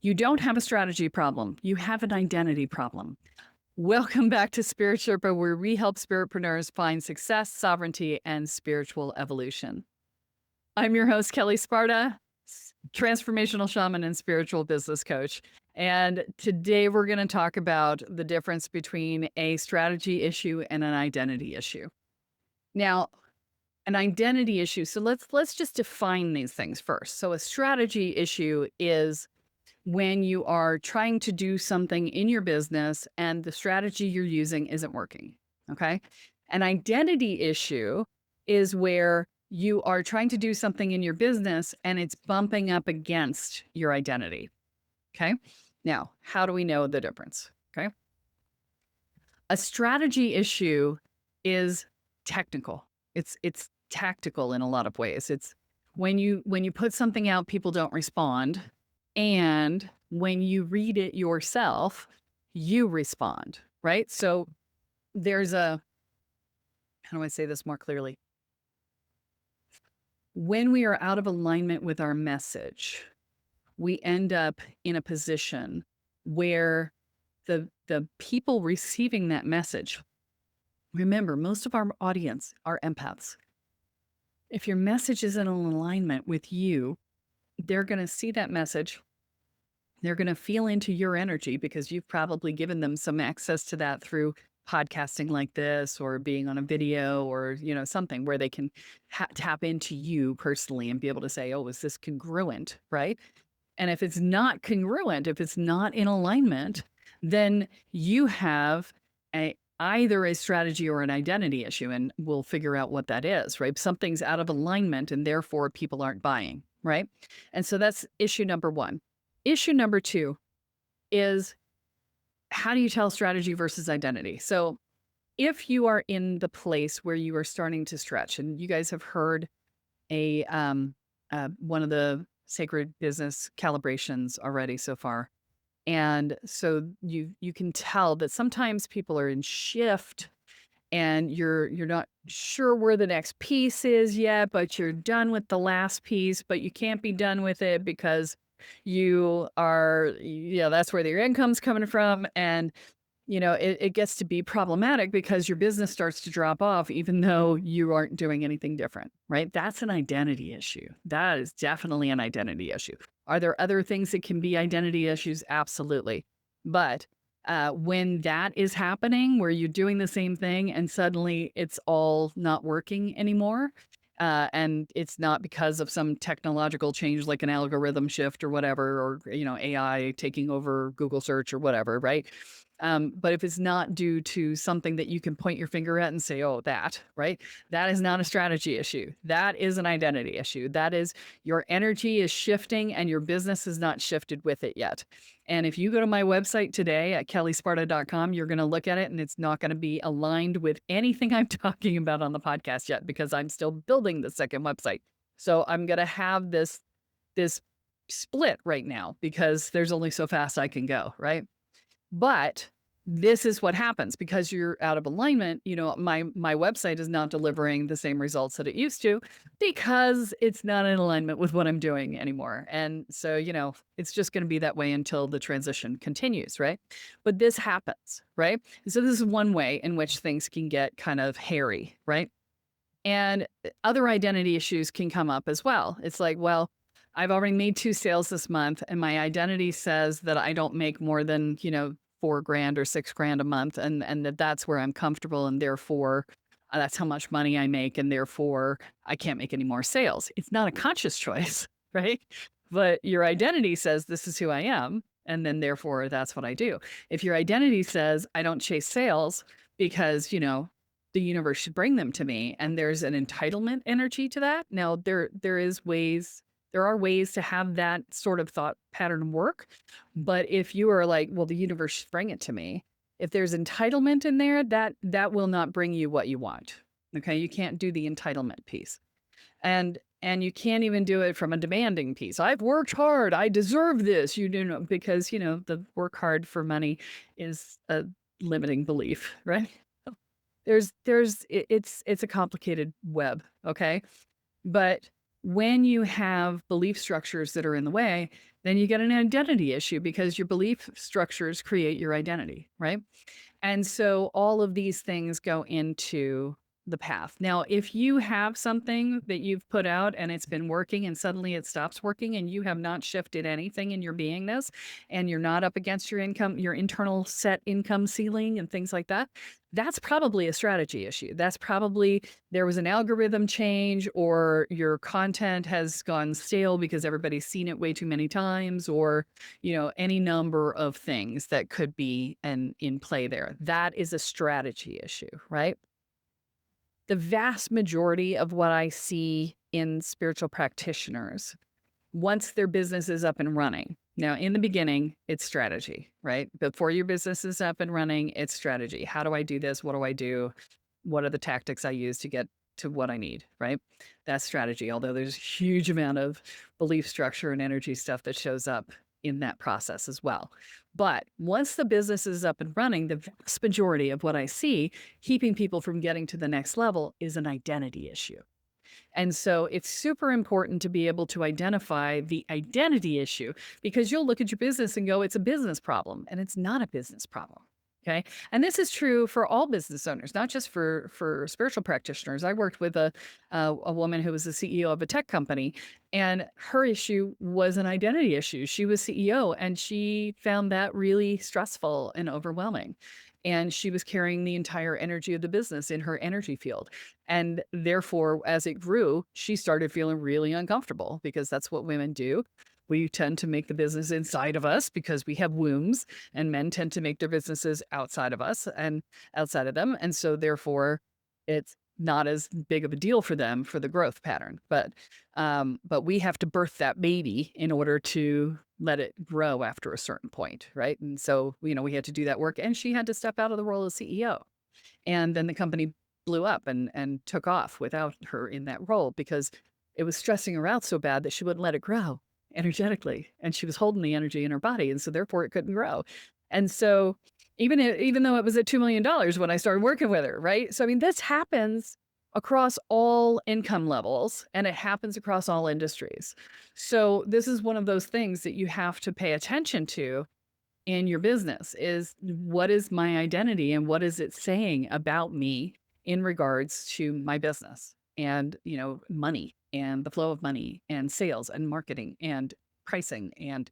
You don't have a strategy problem. You have an identity problem. Welcome back to Spirit Sherpa, where we help spiritpreneurs find success, sovereignty, and spiritual evolution. I'm your host, Kelle Sparta, transformational shaman and spiritual business coach. And today we're going to talk about the difference between a strategy issue and an identity issue. Now, an identity issue. So let's just define these things first. So a strategy issue is when you are trying to do something in your business and the strategy you're using isn't working. Okay. An identity issue is where you are trying to do something in your business and it's bumping up against your identity. Okay. Now, how do we know the difference? Okay. A strategy issue is technical. It's tactical in a lot of ways. It's when you put something out, people don't respond. And when you read it yourself, you respond, right? So there's how do I say this more clearly? When we are out of alignment with our message, we end up in a position where the people receiving that message, remember, most of our audience are empaths. If your message is in alignment with you, they're going to see that message. They're going to feel into your energy because you've probably given them some access to that through podcasting like this or being on a video or, something where they can tap into you personally and be able to say, oh, is this congruent? Right. And if it's not congruent, if it's not in alignment, then you have either a strategy or an identity issue, and we'll figure out what that is, right? Something's out of alignment and therefore people aren't buying, right? And so that's issue number one. Issue number two is, how do you tell strategy versus identity? So if you are in the place where you are starting to stretch, and you guys have heard one of the sacred business calibrations already so far. And so you can tell that sometimes people are in shift and you're not sure where the next piece is yet, but you're done with the last piece, but you can't be done with it because that's where your income's coming from. And, it gets to be problematic because your business starts to drop off, even though you aren't doing anything different, right? That's an identity issue. That is definitely an identity issue. Are there other things that can be identity issues? Absolutely. But when that is happening, where you're doing the same thing and suddenly it's all not working anymore, and it's not because of some technological change like an algorithm shift or whatever, or AI taking over Google search or whatever, right? But if it's not due to something that you can point your finger at and say, oh, that, right? That is not a strategy issue. That is an identity issue. That is, your energy is shifting and your business is not shifted with it yet. And if you go to my website today at kellesparta.com, you're going to look at it and it's not going to be aligned with anything I'm talking about on the podcast yet, because I'm still building the second website. So I'm going to have this split right now because there's only so fast I can go, right? But this is what happens because you're out of alignment. My website is not delivering the same results that it used to because it's not in alignment with what I'm doing anymore. And so, it's just going to be that way until the transition continues, right? But this happens, right? So this is one way in which things can get kind of hairy, right? And other identity issues can come up as well. It's like, well, I've already made 2 sales this month and my identity says that I don't make more than, $4,000 or $6,000 a month, and that's where I'm comfortable, and therefore that's how much money I make, and therefore I can't make any more sales. It's not a conscious choice, right? But your identity says this is who I am, and then therefore that's what I do. If your identity says I don't chase sales because, the universe should bring them to me, and there's an entitlement energy to that. Now there are ways to have that sort of thought pattern work. But if you are like, well, the universe should bring it to me, if there's entitlement in there, that will not bring you what you want. Okay. You can't do the entitlement piece. And you can't even do it from a demanding piece. I've worked hard. I deserve this. Because, the work hard for money is a limiting belief, right? It's a complicated web. Okay. But when you have belief structures that are in the way, Then you get an identity issue because your belief structures create your identity, right? And so all of these things go into the path. Now, if you have something that you've put out and it's been working and suddenly it stops working and you have not shifted anything in your beingness and you're not up against your income, your internal set income ceiling and things like that, that's probably a strategy issue. That's probably there was an algorithm change or your content has gone stale because everybody's seen it way too many times or any number of things that could be in play there. That is a strategy issue, right? The vast majority of what I see in spiritual practitioners, once their business is up and running, now in the beginning, it's strategy, right? Before your business is up and running, it's strategy. How do I do this? What do I do? What are the tactics I use to get to what I need, right? That's strategy. Although there's a huge amount of belief structure and energy stuff that shows up in that process as well. But once the business is up and running, the vast majority of what I see keeping people from getting to the next level is an identity issue. And so it's super important to be able to identify the identity issue because you'll look at your business and go, it's a business problem, and it's not a business problem. Okay. And this is true for all business owners, not just for spiritual practitioners. I worked with a woman who was the CEO of a tech company, and her issue was an identity issue. She was CEO, and she found that really stressful and overwhelming. And she was carrying the entire energy of the business in her energy field. And therefore, as it grew, she started feeling really uncomfortable because that's what women do. We tend to make the business inside of us because we have wombs, and men tend to make their businesses outside of us and outside of them. And so, therefore, it's not as big of a deal for them for the growth pattern. But we have to birth that baby in order to let it grow after a certain point, right? And so, we had to do that work, and she had to step out of the role as CEO. And then the company blew up and took off without her in that role because it was stressing her out so bad that she wouldn't let it grow energetically, and she was holding the energy in her body, and so therefore it couldn't grow. And so even though it was at $2 million when I started working with her, right? So I mean, this happens across all income levels, and it happens across all industries. So this is one of those things that you have to pay attention to in your business is what is my identity and what is it saying about me in regards to my business and, money and the flow of money and sales and marketing and pricing and,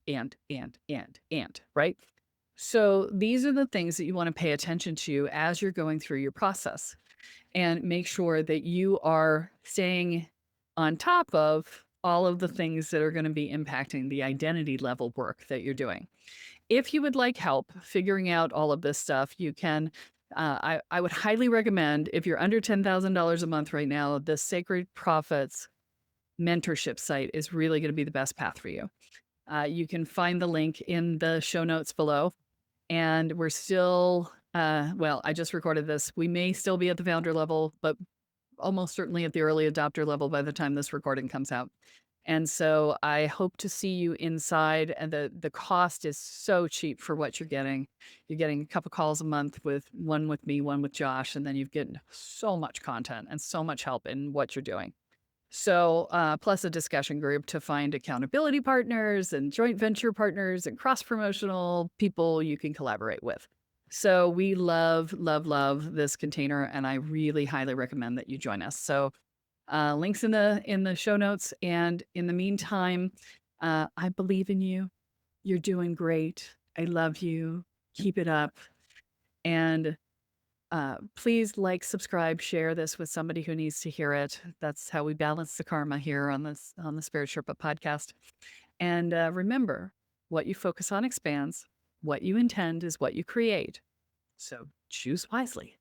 right? So these are the things that you want to pay attention to as you're going through your process and make sure that you are staying on top of all of the things that are going to be impacting the identity level work that you're doing. If you would like help figuring out all of this stuff, you can. I would highly recommend if you're under $10,000 a month right now, the Sacred Profits mentorship site is really going to be the best path for you. You can find the link in the show notes below. And we're still, I just recorded this. We may still be at the founder level, but almost certainly at the early adopter level by the time this recording comes out. And so I hope to see you inside. And the cost is so cheap for what you're getting. You're getting a couple calls a month with one with me, one with Josh, and then you've getting so much content and so much help in what you're doing. So plus a discussion group to find accountability partners and joint venture partners and cross-promotional people you can collaborate with. So we love, love, love this container, and I really highly recommend that you join us. So links in the show notes. And in the meantime, I believe in you. You're doing great. I love you. Keep it up. And please like, subscribe, share this with somebody who needs to hear it. That's how we balance the karma here on the Spirit Sherpa podcast. And remember, what you focus on expands. What you intend is what you create. So choose wisely.